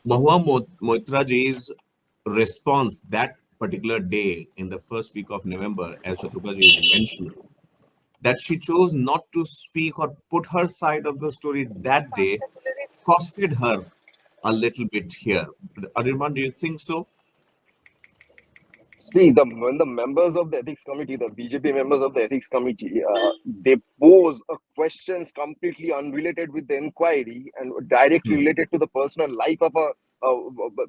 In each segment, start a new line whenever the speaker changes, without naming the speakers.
Mahua Moitra ji's response that particular day in the first week of November, as Shatrupa ji mentioned, that she chose not to speak or put her side of the story that day costed her a little bit here. Anirban, do you think so?
See, when the members of the ethics committee, the BJP members of the ethics committee, they pose questions completely unrelated with the inquiry and directly
Hmm.
related to the personal life of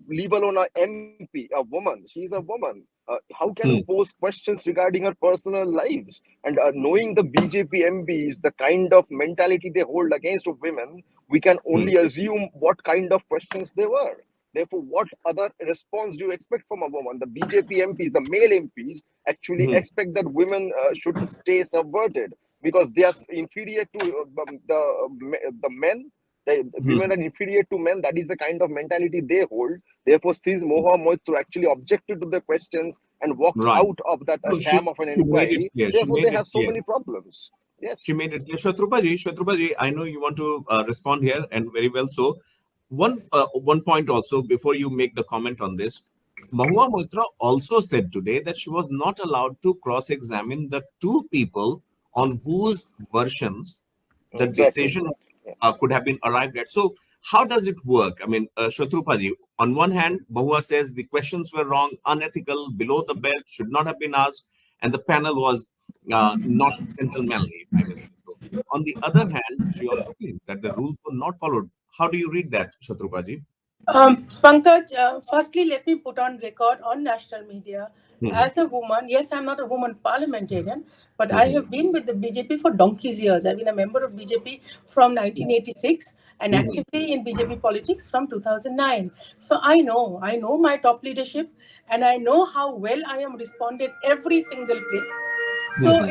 leave alone a MP, a woman. She's a woman. How can you
Hmm.
pose questions regarding her personal lives? And knowing the BJP MPs, the kind of mentality they hold against women, we can
Hmm.
only assume what kind of questions they were. Therefore, what other response do you expect from a woman? The BJP MPs, the male MPs, actually
Hmm.
expect that women should stay subverted because they are inferior to the men. The
Hmm.
women are inferior to men. That is the kind of mentality they hold. Therefore, since Mohua Moitra actually objected to the questions and walked
Right.
out of that
No,
sham of an
she made it
inquiry,
clear. She
therefore they
made it
have so
clear.
many problems. Yes.
She made it clear. Shwatrupa ji, I know you want to respond here, and very well so. One point also before you make the comment on this, Mahua Moitra also said today that she was not allowed to cross-examine the two people on whose versions the
Exactly.
decision could have been arrived at. So how does it work? I mean, Shwatrupa ji, on one hand, Mahua says the questions were wrong, unethical, below the belt, should not have been asked, and the panel was not gentlemanly, if I may say so. On the other hand, she also claims that the rules were not followed. How do you read that, Shatrupaji?
Pankaj, firstly, let me put on record on national media.
Hmm.
As a woman, yes, I'm not a woman parliamentarian, but I
Hmm.
have been with the BJP for donkey's years. I've been a member of BJP from 1986 and
Hmm.
actively in BJP politics from 2009. So I know my top leadership, and I know how well I am responded every single place. So
Hmm.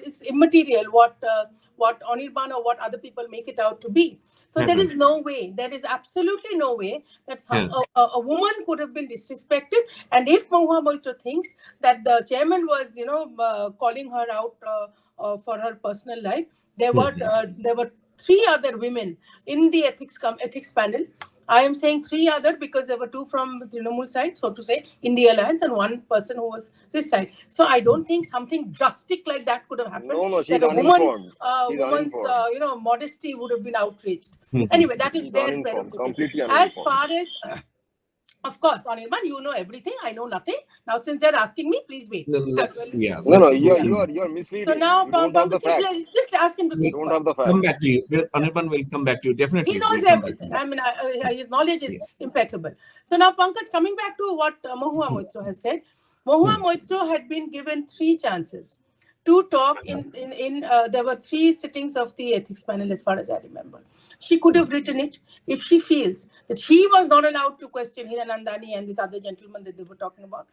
it's immaterial what Anirban or what other people make it out to be. So there
Hmm.
is no way, there is absolutely no way that
Hmm.
a woman could have been disrespected. And if Mahua Moitra thinks that the chairman was, calling her out for her personal life,
Hmm.
there were three other women in the ethics panel. I am saying three other because there were two from the Trinamool side, so to say, India Alliance, and one person who was this side. So I don't think something drastic like that could have happened.
No, no,
That
she's
a
uninformed. She's
woman's
uninformed.
modesty would have been outraged.
Hmm.
Anyway, that is
She's
their
uninformed,
prerogative.
completely
As
uninformed.
far as of course, Anirban, you know everything. I know nothing. Now, since they're asking me, please wait.
No,
No, no,
let's go
Yeah.
to.
you're
So
misleading.
now,
You don't have the
Pankaj,
facts.
just ask him to
You
keep
We'll
don't
quiet.
have the
come
facts.
back to you. Anirban will come back to you.
He
Definitely,
knows
we'll come back to
everything.
you.
I mean, his knowledge is
Yes.
impeccable. So now, Pankaj, coming back to what Mahua Moitra has said, Mahua
Hmm.
Moitra had been given three chances to talk there were three sittings of the ethics panel, as far as I remember. She could have written it if she feels that she was not allowed to question Hiranandani and this other gentleman that they were talking about.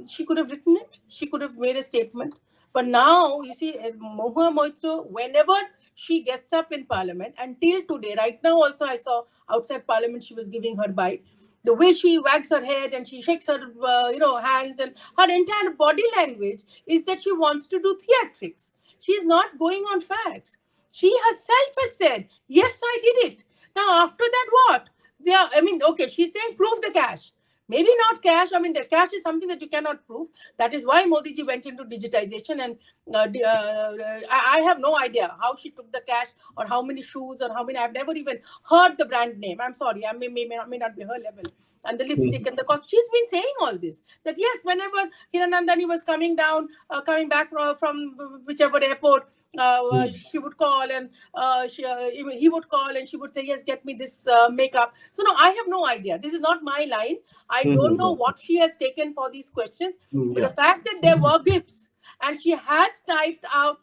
She could have written it. She could have made a statement. But now, you see, Mahua Moitra, whenever she gets up in parliament, until today, right now also I saw outside parliament she was giving her bite. The way she wags her head and she shakes her hands, and her entire body language is that she wants to do theatrics. She is not going on facts. She herself has said, yes, I did it. Now after that, what? Okay, she's saying prove the cash. Maybe not cash. I mean, the cash is something that you cannot prove. That is why Modi ji went into digitization. And I have no idea how she took the cash, or how many shoes, or how many. I've never even heard the brand name. I'm sorry. I may not be her level. And the lipstick
Hmm.
and the cost. She's been saying all this. That yes, whenever Hiranandani was coming back from whichever airport, she would call, and he would call, and she would say, yes, get me this makeup. So no, I have no idea. This is not my line. I don't know
Hmm.
what she has taken for these questions, but the
Yeah.
fact that there were gifts, and she has typed out,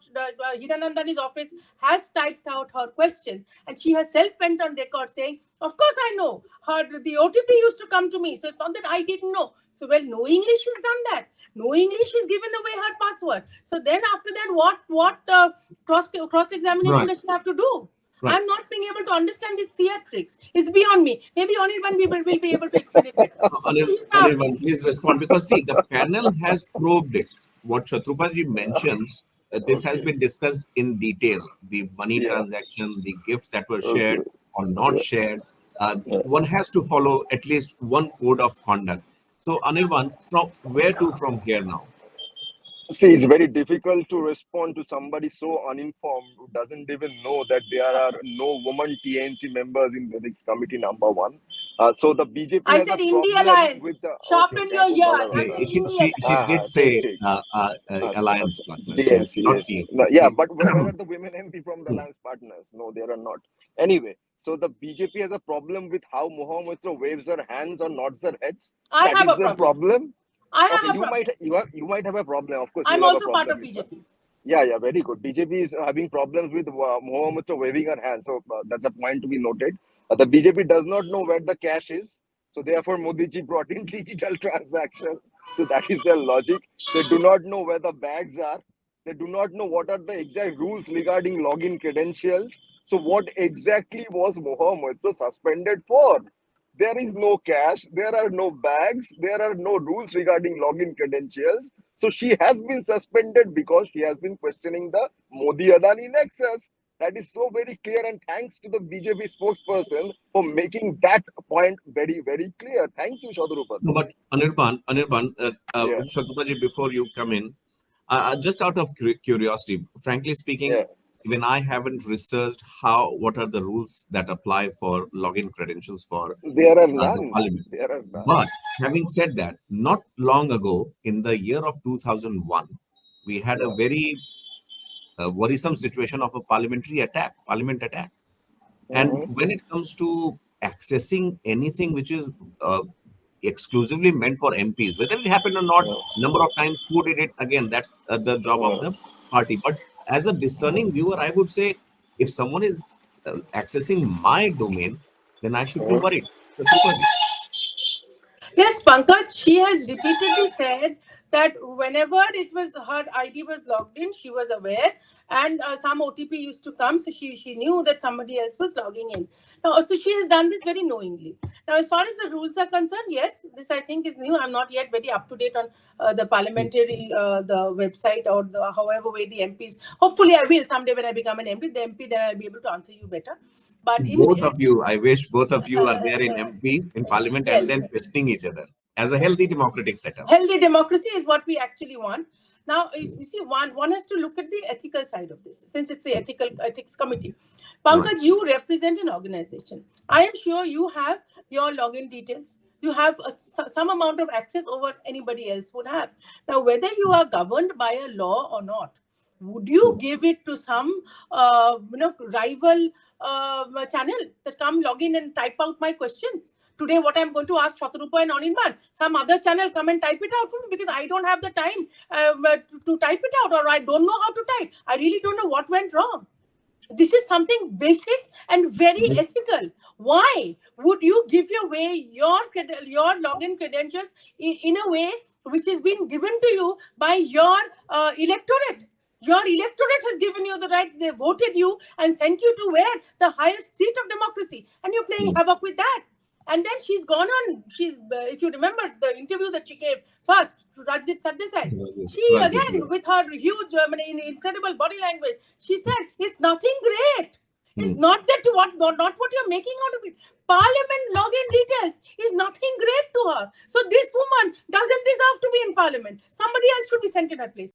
Hiranandani's office has typed out her questions, and she herself went on record saying, of course I know, the OTP used to come to me, so it's not that I didn't know. So, well, knowingly she's done that. Knowingly she's given away her password. So then after that, what cross examination
Right.
does she have to do?
Right.
I'm not being able to understand these theatrics. It's beyond me. Maybe only one people will be able to explain it better. So you have
Anirban, please respond because see, the panel has probed it. What Shatrupaji mentions, this has
Okay.
been discussed in detail. The money
Yeah.
transaction, the gifts that were shared
Okay.
or not
Yeah.
shared. one has to follow at least one code of conduct. So, Anirban, from where to from here now?
See, it's very difficult to respond to somebody so uninformed who doesn't even know that there are no women TNC members in the ethics committee, number one. So the BJP
I
has
said
a
Indie
problem
Alliance.
with the. Okay,
Sharpen
okay,
your ears. I
Okay,
said
she
Indie
she
Alliance.
did
ठीक
say
ठीक अच्छा
alliance
अच्छा
partners, yes,
TNC,
not
yes.
TMC.
Yeah, but where are the women MP from the alliance partners? No, there are not. Anyway, so the BJP has a problem with how Mahua Moitra waves her hands or nods her heads.
I
That
have
is
a
their
problem.
problem.
I have
Okay,
a problem.
you might have a problem. Of course, you
I'm
will have a
also part
problem
of
with.
BJP.
Yeah, very good. BJP is having problems with Mahua Moitra waving her hands, so that's a point to be noted. The BJP does not know where the cash is, so therefore Modi ji brought in digital transaction. So that is their logic. They do not know where the bags are. They do not know what are the exact rules regarding login credentials. So what exactly was Mahua Moitra suspended for? There is no cash. There are no bags. There are no rules regarding login credentials. So she has been suspended because she has been questioning the Modi Adani nexus. That is so very clear, and thanks to the BJP spokesperson for making that point very, very clear. Thank you, Shadrupat.
No, but Anirban,
Yeah,
Shatrupaji, before you come in, just out of curiosity, frankly speaking,
yeah.
even I haven't researched what are the rules that apply for login credentials for
There are
the
none.
parliament.
There are none.
But having said that, not long ago, in the year of 2001, we had a
Yeah.
very worrisome situation of a parliament attack. And
Mhm.
when it comes to accessing anything which is exclusively meant for MPs, whether it happened or not,
Yeah.
number of times who did it, again, that's the job of
Yeah.
the party. But as a discerning viewer, I would say if someone is accessing my domain, then I should be
Mhm.
worried. So, Krupaji.
Yes, Pankaj, she has repeatedly said that whenever it was her ID was logged in, she was aware, and some OTP used to come, so she knew that somebody else was logging in. Now, so she has done this very knowingly. Now, as far as the rules are concerned, yes, this I think is new. I'm not yet very up to date on the parliamentary the website or the however way the MPs. Hopefully, I will someday when I become an MP. The MP, then I'll be able to answer you better. But in
Both of you, I wish both of you are there in MP, in parliament, and
well,
then questioning each other as a healthy democratic setup.
healthy democracy is what we actually want. Now, you see, one has to look at the ethical side of this, since it's the ethics committee.
Right.
Pankaj, you represent an organization. I am sure you have your login details. You have some amount of access over anybody else would have. Now, whether you are governed by a law or not, would you give it to some rival channel that come log in and type out my questions? Today, what I'm going to ask Shatarupa and Oneindia, some other channel come and type it out for me because I don't have the time to type it out, or I don't know how to type. I really don't know what went wrong. This is something basic and very ethical. Why would you give away your login credentials in a way which has been given to you by your electorate? Your electorate has given you the right. They voted you and sent you to where? The highest seat of democracy, and you're playing havoc with that. And then she's gone on. If you remember the interview that she gave first to Rajdeep Sardesai, she
Rajdeep,
again
yes.
with her huge, incredible body language, she said, "It's nothing great. It's not that not what you're making out of it. Parliament login details is nothing great to her. So this woman doesn't deserve to be in Parliament. Somebody else should be sent in her place."